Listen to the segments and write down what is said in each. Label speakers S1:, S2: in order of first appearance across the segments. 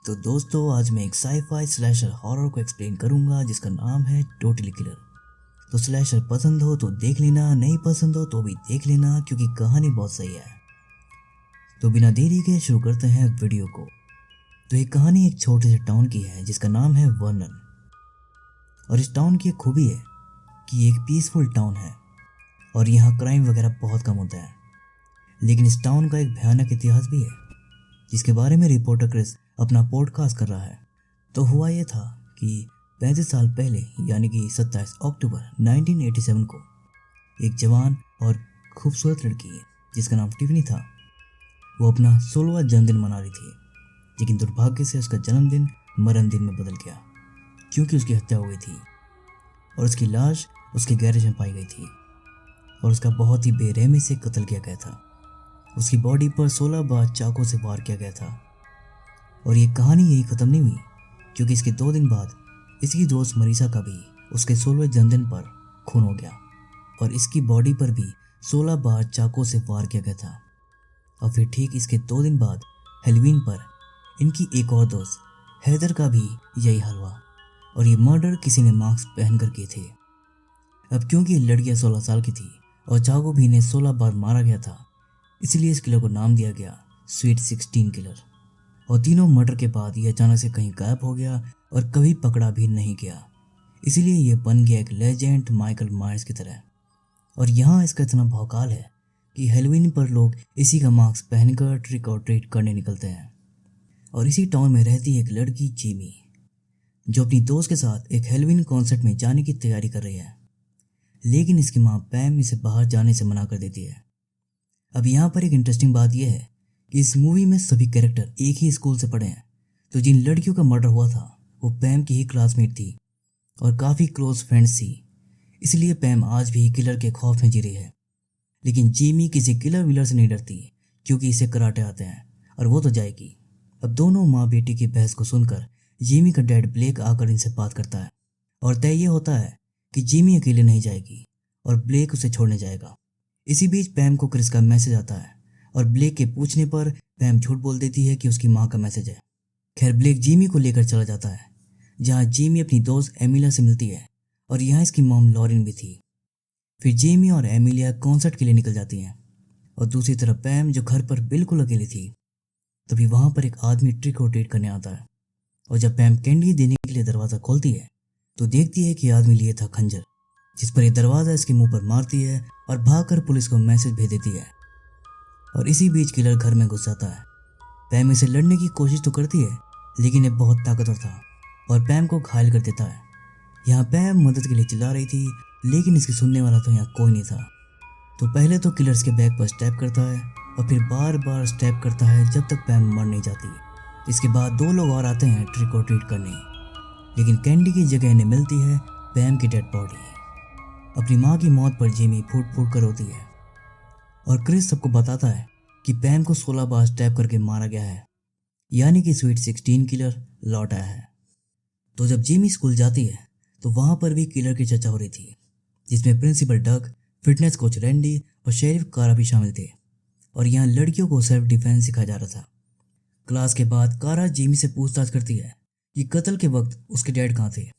S1: तो दोस्तों आज मैं एक साईफाई स्लैशर हॉरर को एक्सप्लेन करूंगा जिसका नाम है टोटली किलर। तो स्लैशर पसंद हो तो देख लेना, नहीं पसंद हो तो भी देख लेना क्योंकि कहानी बहुत सही है। तो बिना देरी के शुरू करते हैं वीडियो को। तो ये कहानी एक छोटे से टाउन की है जिसका नाम है वर्नन। और इस टाउन की एक खूबी है कि ये एक पीसफुल टाउन है और यहाँ क्राइम वगैरह बहुत कम होता है। लेकिन इस टाउन का एक भयानक इतिहास भी है जिसके बारे में रिपोर्टर क्रिस अपना पॉडकास्ट कर रहा है। तो हुआ यह था कि 35 साल पहले यानी कि 27 अक्टूबर 1987 को एक जवान और खूबसूरत लड़की जिसका नाम टिफनी था, वो अपना 16वां जन्मदिन मना रही थी। लेकिन दुर्भाग्य से उसका जन्मदिन मरण दिन में बदल गया क्योंकि उसकी हत्या हो गई थी और उसकी लाश उसके गैरेज में पाई गई थी और उसका बहुत ही बेरहमी से कत्ल किया गया था। उसकी बॉडी पर 16 बार चाकू से वार किया गया था। और ये कहानी यही ख़त्म नहीं हुई क्योंकि इसके 2 दिन बाद इसकी दोस्त मरीसा का भी उसके 16वें जन्मदिन पर खून हो गया और इसकी बॉडी पर भी 16 बार चाकू से वार किया गया था। और फिर ठीक इसके 2 दिन बाद हैलोवीन पर इनकी एक और दोस्त हैदर का भी यही हाल हुआ और ये मर्डर किसी ने मास्क पहनकर किए थे। अब क्योंकि लड़कियां 16 साल की थी और चाकू भी इन्हें 16 बार मारा गया था, इसलिए इस किलर को नाम दिया गया स्वीट 16 किलर। और तीनों मर्डर के बाद ये अचानक से कहीं गायब हो गया और कभी पकड़ा भी नहीं गया। इसीलिए ये बन गया एक लेजेंड माइकल मायर्स की तरह। और यहाँ इसका इतना भौकाल है कि हैलोवीन पर लोग इसी का मास्क पहनकर ट्रिक और ट्रीट करने निकलते हैं। और इसी टाउन में रहती है एक लड़की जेमी जो अपनी दोस्त के साथ एक हैलोवीन कॉन्सर्ट में जाने की तैयारी कर रही है। लेकिन इसकी माँ पैम इसे बाहर जाने से मना कर देती है। अब यहाँ पर एक इंटरेस्टिंग बात यह है कि इस मूवी में सभी कैरेक्टर एक ही स्कूल से पढ़े हैं। तो जिन लड़कियों का मर्डर हुआ था वो पैम की ही क्लासमेट थी और काफ़ी क्लोज फ्रेंड्स थी। इसलिए पैम आज भी किलर के खौफ में जी रही है। लेकिन जेमी किसी किलर विलर से नहीं डरती क्योंकि इसे कराटे आते हैं और वो तो जाएगी। अब दोनों माँ बेटी की बहस को सुनकर जेमी का डैड ब्लेक आकर इनसे बात करता है और तय ये होता है कि जेमी अकेले नहीं जाएगी और ब्लेक उसे छोड़ने जाएगा। इसी बीच पैम को क्रिस का मैसेज आता है और ब्लेक के पूछने पर पैम झूठ बोल देती है कि उसकी माँ का मैसेज है। खैर ब्लेक जेमी को लेकर चला जाता है जहाँ जेमी अपनी दोस्त एमिलिया से मिलती है और यहाँ इसकी मॉम लॉरिन भी थी। फिर जेमी और एमिलिया कॉन्सर्ट के लिए निकल जाती हैं और दूसरी तरफ पैम जो घर पर बिल्कुल अकेली थी। तभी वहाँ पर एक आदमी ट्रिक और ट्रीट करने आता है और जब पैम कैंडी देने के लिए दरवाज़ा खोलती है तो देखती है कि आदमी लिए था खंजर, जिस पर यह दरवाज़ा इसके मुंह पर मारती है और भागकर पुलिस को मैसेज भेज देती है। और इसी बीच किलर घर में घुस जाता है। पैम इसे लड़ने की कोशिश तो करती है लेकिन ये बहुत ताकतवर था और पैम को घायल कर देता है। यहाँ पैम मदद के लिए चिल्ला रही थी लेकिन इसकी सुनने वाला तो यहाँ कोई नहीं था। तो पहले तो किलर्स के बैग पर स्टैप करता है और फिर बार बार स्टैप करता है जब तक पैम मर नहीं जाती। इसके बाद 2 लोग और आते हैं ट्रिक और ट्रीट करने, लेकिन कैंडी की जगह इन्हें मिलती है पैम की डेड बॉडी। अपनी माँ की मौत पर जेमी फूट फूट कर रोती है और क्रिस सबको बताता है कि पैम को 16 बार स्टैप करके मारा गया है, यानी कि स्वीट 16 किलर लौट आया है। तो जब जेमी स्कूल जाती है तो वहाँ पर भी किलर की चर्चा हो रही थी जिसमें प्रिंसिपल डग, फिटनेस कोच रैंडी और शेरिफ कारा भी शामिल थे। और यहाँ लड़कियों को सेल्फ डिफेंस सिखाया जा रहा था। क्लास के बाद कारा जेमी से पूछताछ करती है कि कत्ल के वक्त उसके डैड कहाँ थे।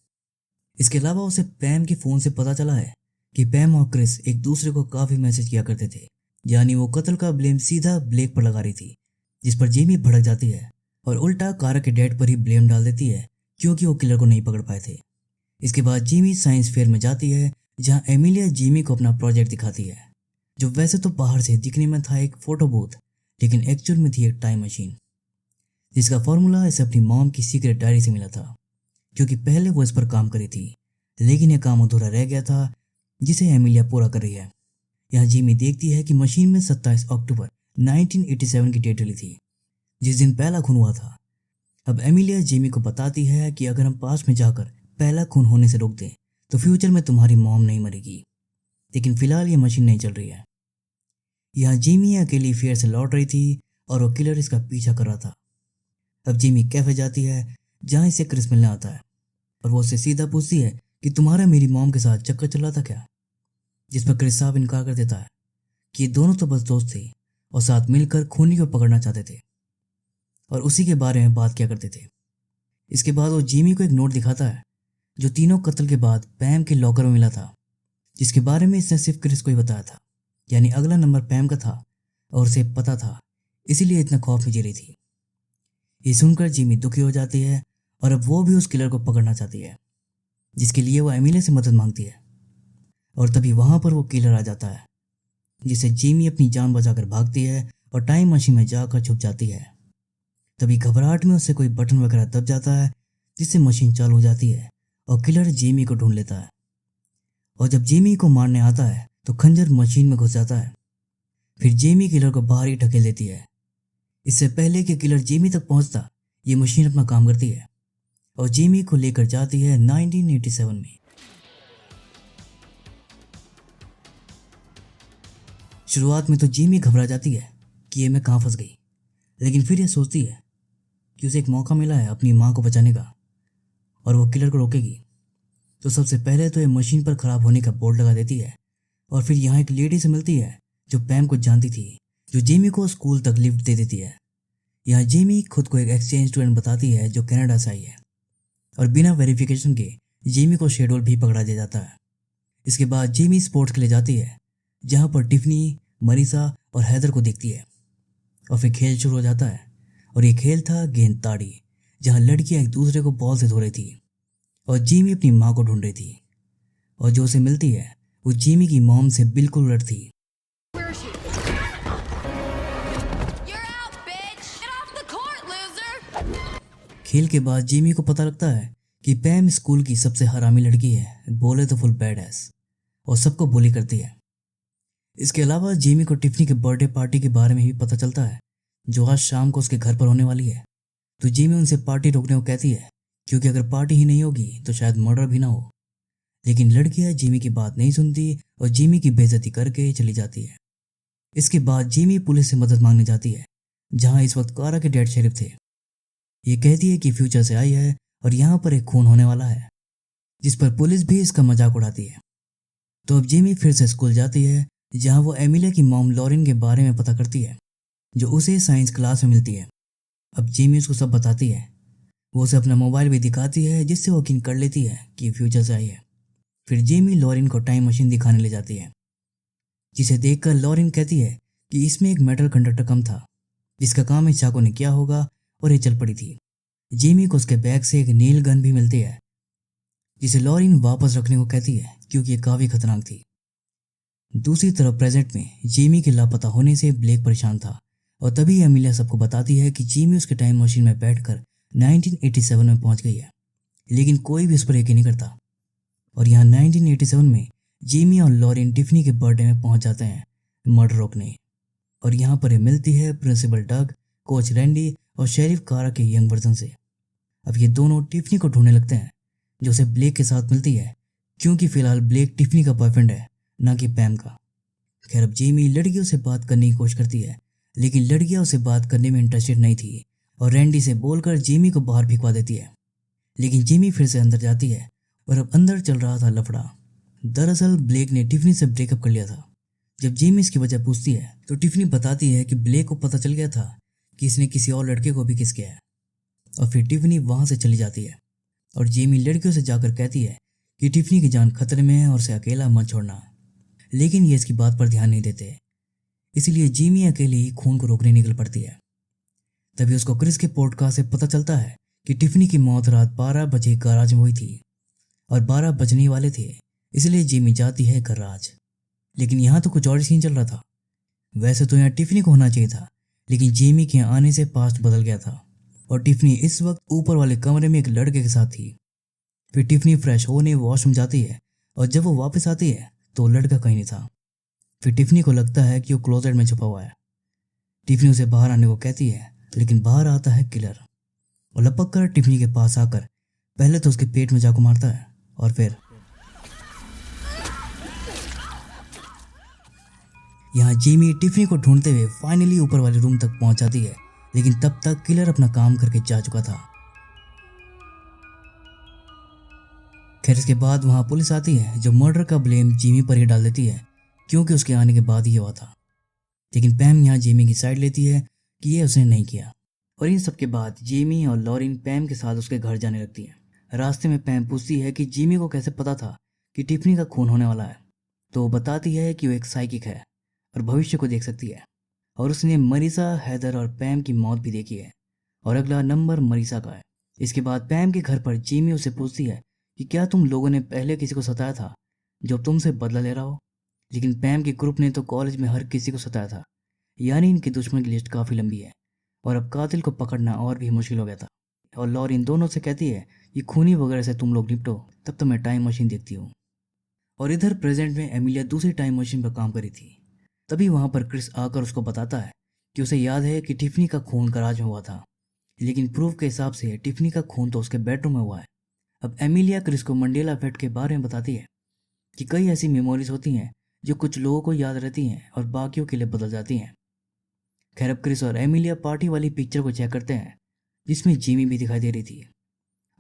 S1: इसके अलावा उसे पैम के फ़ोन से पता चला है कि पैम और क्रिस एक दूसरे को काफ़ी मैसेज किया करते थे, यानी वो कत्ल का ब्लेम सीधा ब्लेक पर लगा रही थी, जिस पर जेमी भड़क जाती है और उल्टा कारा के डैड पर ही ब्लेम डाल देती है क्योंकि वो किलर को नहीं पकड़ पाए थे। इसके बाद जेमी साइंस फेयर में जाती है जहाँ एमिलिया जेमी को अपना प्रोजेक्ट दिखाती है, जो वैसे तो बाहर से दिखने में था एक फोटो बूथ लेकिन एक्चुअल में थी एक टाइम मशीन, जिसका फॉर्मूला इसे अपनी मॉम की सीक्रेट डायरी से मिला था क्योंकि पहले वो इस पर काम करी थी लेकिन यह काम अधूरा रह गया था जिसे एमिलिया पूरा कर रही है। यहाँ जेमी देखती है कि मशीन में 27 अक्टूबर 1987 की डेट डली थी जिस दिन पहला खून हुआ था। अब एमिलिया जेमी को बताती है कि अगर हम पास में जाकर पहला खून होने से रोक दें तो फ्यूचर में तुम्हारी मॉम नहीं मरेगी, लेकिन फिलहाल ये मशीन नहीं चल रही है। यहाँ जेमी अकेली फेयर से लौट रही थी और वो किलर इसका पीछा कर रहा था। अब जेमी कैफे जाती है जहाँ इसे क्रिस मिलने आता है और वो उससे सीधा पूछती है कि तुम्हारा मेरी मॉम के साथ चक्कर चल रहा था क्या, जिस पर क्रिस साहब इनकार कर देता है कि ये दोनों तो बस दोस्त थे और साथ मिलकर खूनी को पकड़ना चाहते थे और उसी के बारे में बात किया करते थे। इसके बाद वो जिमी को एक नोट दिखाता है जो तीनों कत्ल के बाद पैम के लॉकर में मिला था, जिसके बारे में इसने सिर्फ क्रिस को ही बताया था। यानी अगला नंबर पैम का था और उसे पता था, इसीलिए इतना खौफ में जी रही थी। ये सुनकर जिमी दुखी हो जाती है और अब वो भी उस किलर को पकड़ना चाहती है, जिसके लिए वो एमिले से मदद मांगती है। और तभी वहां पर वो किलर आ जाता है, जिससे जिमी अपनी जान बचाकर भागती है और टाइम मशीन में जाकर छुप जाती है। तभी घबराहट में उससे कोई बटन वगैरह दब जाता है, जिससे मशीन चालू हो जाती है और किलर जिमी को ढूंढ लेता है। और जब जिमी को मारने आता है तो खंजर मशीन में घुस जाता है। फिर जिमी किलर को बाहर ही ढकेल देती है। इससे पहले कि किलर जिमी तक पहुंचता, ये मशीन अपना काम करती है और जिमी को लेकर जाती है 1987 में। शुरुआत में तो जिमी घबरा जाती है कि ये मैं कहाँ फंस गई, लेकिन फिर ये सोचती है कि उसे एक मौका मिला है अपनी माँ को बचाने का और वो किलर को रोकेगी। तो सबसे पहले तो ये मशीन पर खराब होने का बोर्ड लगा देती है और फिर यहाँ एक लेडी से मिलती है जो पैम को जानती थी, जो जिमी को स्कूल तक लिफ्ट दे देती है। यहाँ जिमी खुद को एक एक्सचेंज स्टूडेंट बताती है जो कनाडा से आई है और बिना वेरिफिकेशन के जिमी को शेड्यूल भी पकड़ा दिया जाता है। इसके बाद जिमी स्पोर्ट्स के लिए जाती है, जहाँ पर टिफनी, मरीसा और हैदर को देखती है और फिर खेल शुरू हो जाता है। और ये खेल था गेंद ताड़ी, जहाँ लड़कियां एक दूसरे को बॉल से धो रही थी और जिमी अपनी माँ को ढूंढ रही थी। और जो उसे मिलती है वो जिमी की मॉम से बिल्कुल उलट थी। खेल के बाद जिमी को पता लगता है कि पैम स्कूल की सबसे हरामी लड़की है, बोले तो फुल बैडएस, और सबको बुली करती है। इसके अलावा जिमी को टिफनी के बर्थडे पार्टी के बारे में भी पता चलता है, जो आज शाम को उसके घर पर होने वाली है। तो जिमी उनसे पार्टी रोकने को कहती है, क्योंकि अगर पार्टी ही नहीं होगी तो शायद मर्डर भी ना हो। लेकिन लड़कियां जिमी की बात नहीं सुनती और जिमी की बेइज्जती करके चली जाती है। इसके बाद जिमी पुलिस से मदद मांगने जाती है, जहां इस वक्त कारा के डैड शेरिफ थे। ये कहती है कि फ्यूचर से आई है और यहाँ पर एक खून होने वाला है, जिस पर पुलिस भी इसका मजाक उड़ाती है। तो अब जिमी फिर से स्कूल जाती है, जहाँ वो एमिले की मॉम लॉरेन के बारे में पता करती है, जो उसे साइंस क्लास में मिलती है। अब जिमी उसको सब बताती है। वो उसे अपना मोबाइल भी दिखाती है, जिससे वो यकीन कर लेती है कि फ्यूचर से आई है। फिर जिमी लॉरेन को टाइम मशीन दिखाने ले जाती है, जिसे देखकर लॉरेन कहती है कि इसमें एक मेटल कंडक्टर कम था, जिसका काम इस चाकू ने किया होगा, और ये चल पड़ी थी। जिमी को उसके बैग से एक नील गन भी मिलती है, जिसे लॉरेन वापस रखने को कहती है क्योंकि ये काफी खतरनाक थी। दूसरी तरफ प्रेजेंट में जिमी के लापता होने से ब्लेक परेशान था और तभी एमिलिया सबको बताती है कि जिमी उसके टाइम मशीन में बैठकर 1987 में पहुंच गई है, लेकिन कोई भी उस पर यकीन नहीं करता। और यहाँ 1987 में जिमी और लॉरेन टिफनी के बर्थडे में पहुंच जाते हैं मर्डर रोकने, और यहाँ पर ये मिलती है प्रिंसिपल डग, कोच रैंडी और शेरिफ कारा के यंग वर्जन से। अब ये दोनों टिफनी को ढूंढने लगते हैं, जो उसे ब्लेक के साथ मिलती है, क्योंकि फिलहाल ब्लेक टिफनी का बॉयफ्रेंड है, ना कि पैम का। खैर, अब जिमी लड़कियों से बात करने की कोशिश करती है, लेकिन लड़कियां उसे बात करने में इंटरेस्टेड नहीं थी और रैंडी से बोलकर जिमी को बाहर भिजवा देती है। लेकिन जिमी फिर से अंदर जाती है और अब अंदर चल रहा था लफड़ा। दरअसल ब्लेक ने टिफनी से ब्रेकअप कर लिया था। जब जिमी इसकी वजह पूछती है तो टिफनी बताती है कि ब्लेक को पता चल गया था कि इसने किसी और लड़के को भी किस किया है, और फिर टिफनी वहां से चली जाती है और जिमी लड़कियों से जाकर कहती है कि टिफनी की जान खतरे में है और उसे अकेला मत छोड़ना। लेकिन ये इसकी बात पर ध्यान नहीं देते, इसीलिए जिमी अकेले ही खून को रोकने निकल पड़ती है। तभी उसको क्रिस के पॉडकास्ट से पता चलता है कि टिफनी की मौत रात 12 बजे गैराज में हुई थी और 12 बजने वाले थे, इसलिए जिमी जाती है गैराज। लेकिन यहाँ तो कुछ और सीन चल रहा था। वैसे तो यहाँ टिफनी को होना चाहिए था, लेकिन जिमी के यहाँ आने से पास्ट बदल गया था और टिफनी इस वक्त ऊपर वाले कमरे में एक लड़के के साथ थी। फिर टिफनी फ्रेश होने वॉशरूम जाती है और जब वो वापस आती है तो लड़का कहीं नहीं था। फिर टिफनी को लगता है कि वो क्लोजेट में छुपा हुआ है। टिफनी उसे बाहर आने को कहती है, लेकिन बाहर आता है किलर और लपक कर टिफनी के पास आकर पहले तो उसके पेट में चाकू मारता है और फिर यहाँ जिमी टिफनी को ढूंढते हुए फाइनली ऊपर वाले रूम तक पहुंच जाती है, लेकिन तब तक किलर अपना काम करके जा चुका था। खैर, इसके बाद वहां पुलिस आती है, जो मर्डर का ब्लेम जिमी पर ही डाल देती है, क्योंकि उसके आने के बाद ही हुआ था। लेकिन पैम यहाँ जिमी की साइड लेती है कि ये उसने नहीं किया और इन सब के बाद जेमी और लॉरिन पैम के साथ उसके घर जाने लगती है। रास्ते में पैम पूछती है कि जेमी को कैसे पता था कि टिफनी का खून होने वाला है। तो वो बताती है कि वो एक साइकिक है और भविष्य को देख सकती है, और उसने मरीसा, हैदर और पैम की मौत भी देखी है, और अगला नंबर मरीसा का है। इसके बाद पैम के घर पर जेमी उसे पूछती है कि क्या तुम लोगों ने पहले किसी को सताया था जो तुमसे बदला ले रहा हो। लेकिन पैम के ग्रुप ने तो कॉलेज में हर किसी को सताया था, यानी इनके दुश्मन की लिस्ट काफ़ी लंबी है और अब कातिल को पकड़ना और भी मुश्किल हो गया था। और लॉरिन दोनों से कहती है कि खूनी वगैरह से तुम लोग निपटो, तब तो मैं टाइम मशीन देखती हूँ। और इधर प्रेजेंट में एमिलिया दूसरी टाइम मशीन पर काम करी थी। तभी वहां पर क्रिस आकर उसको बताता है कि उसे याद है कि टिफनी का खून गराज में हुआ था, लेकिन प्रूफ के हिसाब से टिफनी का खून तो उसके बेडरूम में हुआ है। अब एमिलिया क्रिस को मंडेला इफेक्ट के बारे में बताती है कि कई ऐसी मेमोरीज होती हैं जो कुछ लोगों को याद रहती हैं और बाकियों के लिए बदल जाती हैं। खैर, अब क्रिस और एमिलिया पार्टी वाली पिक्चर को चेक करते हैं जिसमें जिमी भी दिखाई दे रही थी,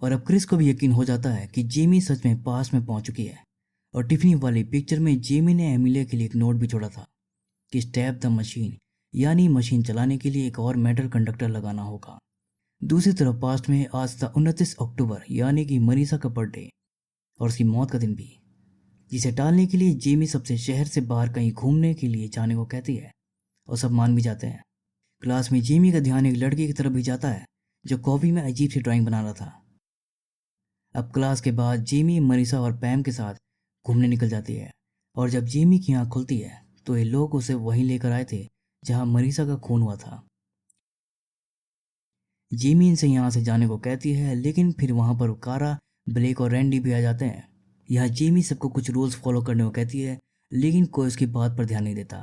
S1: और अब क्रिस को भी यकीन हो जाता है कि जिमी सच में पास में पहुंच चुकी है। और टिफनी वाली पिक्चर में जिमी ने एमिलिया के लिए एक नोट भी छोड़ा था कि स्टैप द मशीन, यानी मशीन चलाने के लिए एक और मेटल कंडक्टर लगाना होगा। दूसरी तरफ पास्ट में आज था 29 अक्टूबर, यानी कि मरीसा का बर्थडे और उसकी मौत का दिन भी, जिसे टालने के लिए जेमी सबसे शहर से बाहर कहीं घूमने के लिए जाने को कहती है और सब मान भी जाते हैं। क्लास में जेमी का ध्यान एक लड़के की तरफ भी जाता है जो कॉपी में अजीब सी ड्राइंग बना रहा था। अब क्लास के बाद जेमी मरीसा और पैम के साथ घूमने निकल जाती है, और जब जेमी की आंख खुलती है तो ये लोग उसे वहीं लेकर आए थे जहां मरीसा का खून हुआ था। जेमी इनसे यहाँ से जाने को कहती है, लेकिन फिर वहां पर कारा, ब्लेक और रैंडी भी आ जाते हैं। यहाँ जेमी सबको कुछ रूल्स फॉलो करने को कहती है, लेकिन कोई उसकी बात पर ध्यान नहीं देता।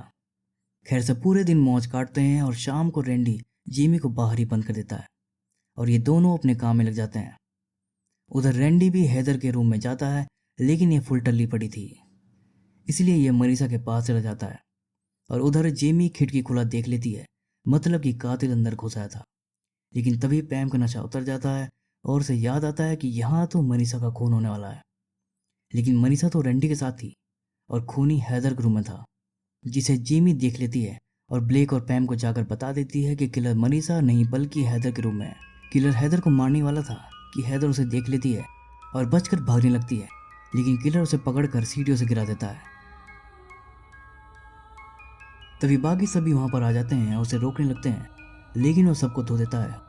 S1: खैर, सब पूरे दिन मौज काटते हैं और शाम को रैंडी जेमी को बाहर ही बंद कर देता है और ये दोनों अपने काम में लग जाते हैं। उधर रैंडी भी हैदर के रूम में जाता है, लेकिन ये फुल टल्ली पड़ी थी, इसलिए ये मरीसा के पास चला जाता है। और उधर जेमी खिड़की खुला देख लेती है, मतलब कि कातिल अंदर घुस आया था। लेकिन तभी पैम का नशा उतर जाता है और उसे याद आता है कि यहाँ तो मनीषा का खून होने वाला है। लेकिन मनीषा तो रैंडी के साथ थी और खूनी हैदर के रूम में था, जिसे जेमी देख लेती है और ब्लेक और पैम को जाकर बता देती है कि किलर मनीषा नहीं बल्कि हैदर के रूम में है। किलर हैदर को मारने वाला था कि हैदर उसे देख लेती है और बचकर भागने लगती है, लेकिन किलर उसे पकड़कर सीढ़ियों से गिरा देता है। तभी बाकी सभी वहां पर आ जाते हैं और उसे रोकने लगते हैं, लेकिन वो सबको धो देता है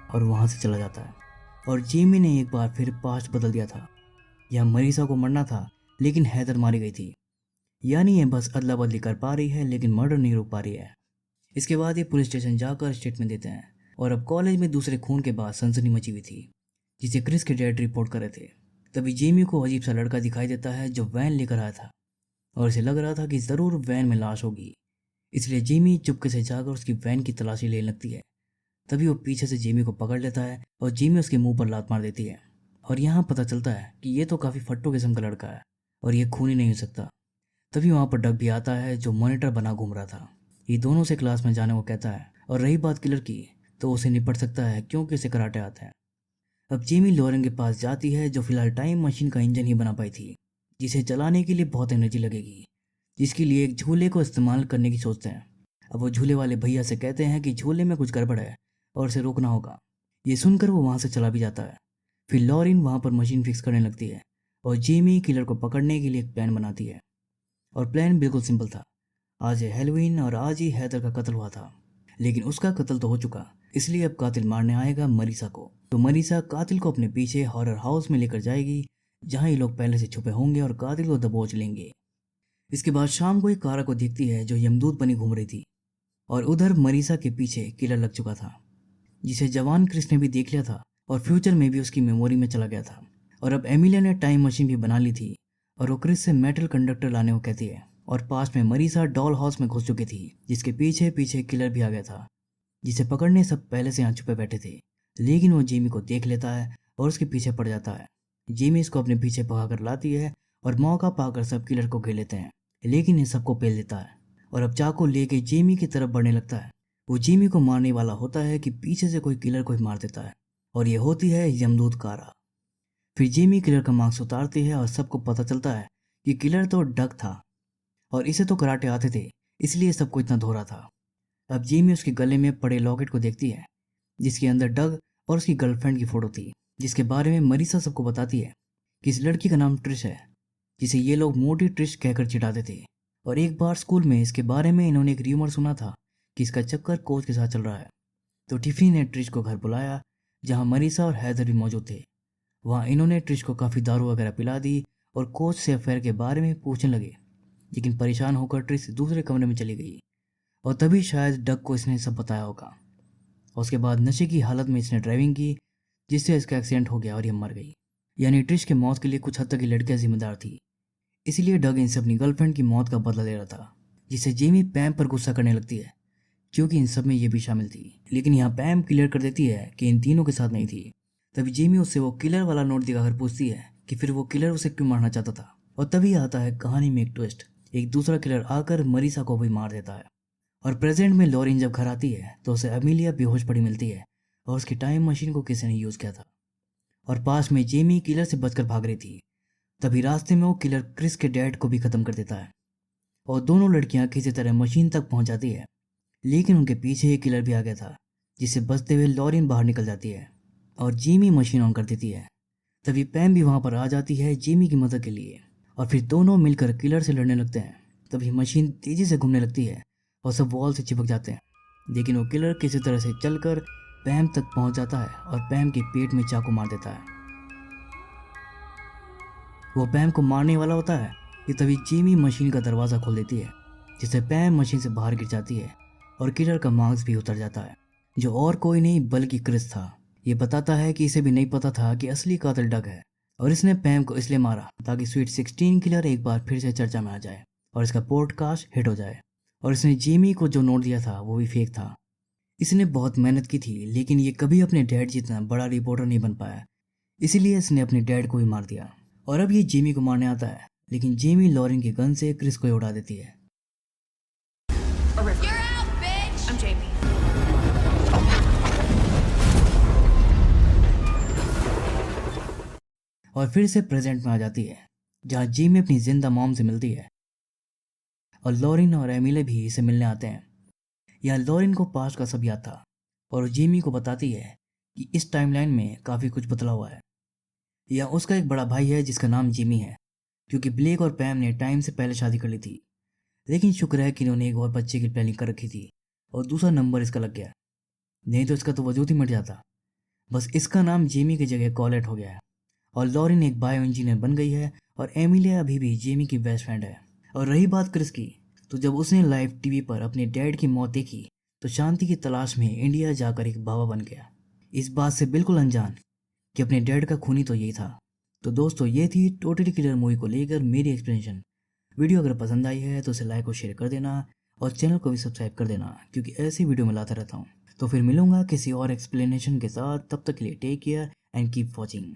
S1: और वहां से चला जाता है। और जेमी ने एक बार फिर पास्ट बदल दिया था। यह मरीसा को मरना था, लेकिन हैदर मारी गई थी, यानी ये बस अदला बदली कर पा रही है लेकिन मर्डर नहीं रोक पा रही है। इसके बाद ये पुलिस स्टेशन जाकर स्टेटमेंट देते हैं। और अब कॉलेज में दूसरे खून के बाद सनसनी मची हुई थी, जिसे क्रिस के डैड रिपोर्ट कर रहे थे। तभी जेमी को अजीब सा लड़का दिखाई देता है जो वैन लेकर आया था, और इसे लग रहा था कि जरूर वैन में लाश होगी, इसलिए जेमी चुपके से जाकर उसकी वैन की तलाशी लेने लगती है। तभी वो पीछे से जेमी को पकड़ लेता है और जेमी उसके मुंह पर लात मार देती है। और यहाँ पता चलता है कि ये तो काफ़ी फट्टू किस्म का लड़का है और ये खूनी नहीं हो सकता। तभी वहाँ पर डग भी आता है जो मॉनिटर बना घूम रहा था। ये दोनों से क्लास में जाने को कहता है, और रही बात किलर की तो उसे निपट सकता है क्योंकि उसे कराटे आता है। अब जेमी लॉरेन के पास जाती है जो फिलहाल टाइम मशीन का इंजन ही बना पाई थी, जिसे चलाने के लिए बहुत एनर्जी लगेगी, जिसके लिए एक झूले को इस्तेमाल करने की सोचते हैं। अब वो झूले वाले भैया से कहते हैं कि झूले में कुछ गड़बड़ है और उसे रोकना होगा। ये सुनकर वो वहाँ से चला भी जाता है। फिर लॉरिन वहाँ पर मशीन फिक्स करने लगती है और जेमी किलर को पकड़ने के लिए एक प्लान बनाती है। और प्लान बिल्कुल सिंपल था। आज है हेलोवीन और आज ही हैदर का कत्ल हुआ था, लेकिन उसका कत्ल तो हो चुका, इसलिए अब कातिल मारने आएगा मरीसा को। तो मरीसा कातिल को अपने पीछे हॉरर हाउस में लेकर जाएगी, जहाँ ये लोग पहले से छुपे होंगे और कातिल को दबोच लेंगे। इसके बाद शाम को एक कारा को देखती है जो यमदूत बनी घूम रही थी, और उधर मरीसा के पीछे किलर लग चुका था, जिसे जवान क्रिस ने भी देख लिया था और फ्यूचर में भी उसकी मेमोरी में चला गया था। और अब एमिलिया ने टाइम मशीन भी बना ली थी और वो क्रिस से मेटल कंडक्टर लाने को कहती है। और पास में मरीसा डॉल हाउस में घुस चुकी थी, जिसके पीछे पीछे किलर भी आ गया था, जिसे पकड़ने सब पहले से यहाँ छुपे बैठे थे। लेकिन वो जेमी को देख लेता है और उसके पीछे पड़ जाता है। जेमी इसको अपने पीछे भगाकर लाती है और मौका पाकर सब किलर को घेर लेते हैं, लेकिन ये सबको पेल देता है और अब चाकू लेके जेमी की तरफ बढ़ने लगता है। वो जेमी को मारने वाला होता है कि पीछे से कोई किलर को ही मार देता है, और ये होती है यमदूत कारा। फिर जेमी किलर का मास्क उतारती है और सबको पता चलता है कि किलर तो डग था और इसे तो कराटे आते थे, इसलिए सबको इतना धो रहा था। अब जेमी उसके गले में पड़े लॉकेट को देखती है जिसके अंदर डग और उसकी गर्लफ्रेंड की फोटो थी, जिसके बारे में मरीसा सबको बताती है कि इस लड़की का नाम ट्रिश है, जिसे ये लोग मोटी ट्रिश कहकर चिढ़ाते थे। और एक बार स्कूल में इसके बारे में इन्होंने एक र्यूमर सुना था कि इसका चक्कर कोच के साथ चल रहा है। तो टिफनी ने ट्रिश को घर बुलाया जहाँ मरीसा और हैदर भी मौजूद थे। वहाँ इन्होंने ट्रिश को काफ़ी दारू वगैरह पिला दी और कोच से अफेयर के बारे में पूछने लगे, लेकिन परेशान होकर ट्रिश दूसरे कमरे में चली गई और तभी शायद डग को इसने सब बताया होगा। और उसके बाद नशे की हालत में इसने ड्राइविंग की जिससे इसका एक्सीडेंट हो गया और ये मर गई। यानी ट्रिश के मौत के लिए कुछ हद तक ये लड़कियां जिम्मेदार थी। इसीलिए डग इनसे अपनी गर्लफ्रेंड की मौत का बदला ले रहा था, जिससे जेमी पैम पर गुस्सा करने लगती है क्योंकि इन सब में ये भी शामिल थी। लेकिन यहाँ पैम क्लियर कर देती है कि इन तीनों के साथ नहीं थी। तभी जेमी उससे वो किलर वाला नोट दिखाकर पूछती है कि फिर वो किलर उसे क्यों मारना चाहता था। और तभी आता है कहानी में एक ट्विस्ट, एक दूसरा किलर आकर मरीसा को भी मार देता है। और प्रेजेंट में लॉरिन जब घर आती है तो उसे अमीलिया बेहोश पड़ी मिलती है और उसकी टाइम मशीन को किसी ने यूज़ किया था। और पास में जेमी किलर से बचकर भाग रही थी। तभी रास्ते में वो किलर क्रिस के डैड को भी ख़त्म कर देता है और दोनों लड़कियां किसी तरह मशीन तक पहुंच जाती है। लेकिन उनके पीछे एक किलर भी आ गया था जिससे बचते हुए लॉरिन बाहर निकल जाती है और जेमी मशीन ऑन कर देती है। तभी पैम भी वहां पर आ जाती है जेमी की मदद के लिए और फिर दोनों मिलकर किलर से लड़ने लगते हैं। तभी मशीन तेजी से घूमने लगती है और सब वॉल से चिपक जाते हैं, लेकिन वो किलर किसी तरह से चलकर पैम तक पहुंच जाता है और पैम के पेट में चाकू मार देता है। वो पैम को मारने वाला होता है कि तभी जेमी मशीन का दरवाज़ा खोल देती है जिससे पैम मशीन से बाहर गिर जाती है और किलर का मांस भी उतर जाता है, जो और कोई नहीं बल्कि क्रिस था। ये बताता है कि इसे भी नहीं पता था कि असली कातिल डग है और इसने पैम को इसलिए मारा ताकि स्वीट 16 किलर एक बार फिर से चर्चा में आ जाए और इसका पॉडकास्ट हिट हो जाए। और इसने जेमी को जो नोट दिया था वो भी फेक था। इसने बहुत मेहनत की थी लेकिन ये कभी अपने डैड जितना बड़ा रिपोर्टर नहीं बन पाया, इसीलिए इसने अपने डैड को ही मार दिया। और अब ये जेमी को मारने आता है लेकिन जेमी लॉरिन के गन से क्रिस को ही उड़ा देती है।
S2: You're out, bitch! I'm Jamie.
S1: और फिर से प्रेजेंट में आ जाती है जहाँ जेमी अपनी जिंदा मॉम से मिलती है और लॉरिन और एमिले भी इसे मिलने आते हैं। यहाँ लॉरिन को पास्ट का सब याद था और जेमी को बताती है कि इस टाइमलाइन में काफ़ी कुछ बदला हुआ है। यहाँ उसका एक बड़ा भाई है जिसका नाम जिमी है, क्योंकि ब्लेक और पैम ने टाइम से पहले शादी कर ली थी। लेकिन शुक्र है कि इन्होंने एक और बच्चे की प्लानिंग कर रखी थी और दूसरा नंबर इसका लग गया, नहीं तो इसका तो वजूद ही मिट जाता। बस इसका नाम जेमी की जगह कॉलेट हो गया है और लॉरिन एक बायो इंजीनियर बन गई है और एमिलिया अभी भी जेमी की बेस्ट फ्रेंड है। और रही बात क्रिस की, तो जब उसने लाइव टीवी पर अपने डैड की मौत देखी तो शांति की तलाश में इंडिया जाकर एक बाबा बन गया, इस बात से बिल्कुल अनजान कि अपने डैड का खूनी तो यही था। तो दोस्तों, ये थी टोटली किलर मूवी को लेकर मेरी एक्सप्लेनेशन। वीडियो अगर पसंद आई है तो उसे लाइक और शेयर कर देना और चैनल को भी सब्सक्राइब कर देना, क्योंकि ऐसी वीडियो मैं लाता रहता हूँ। तो फिर मिलूंगा किसी और एक्सप्लेनेशन के साथ, तब तक के लिए take care and keep watching.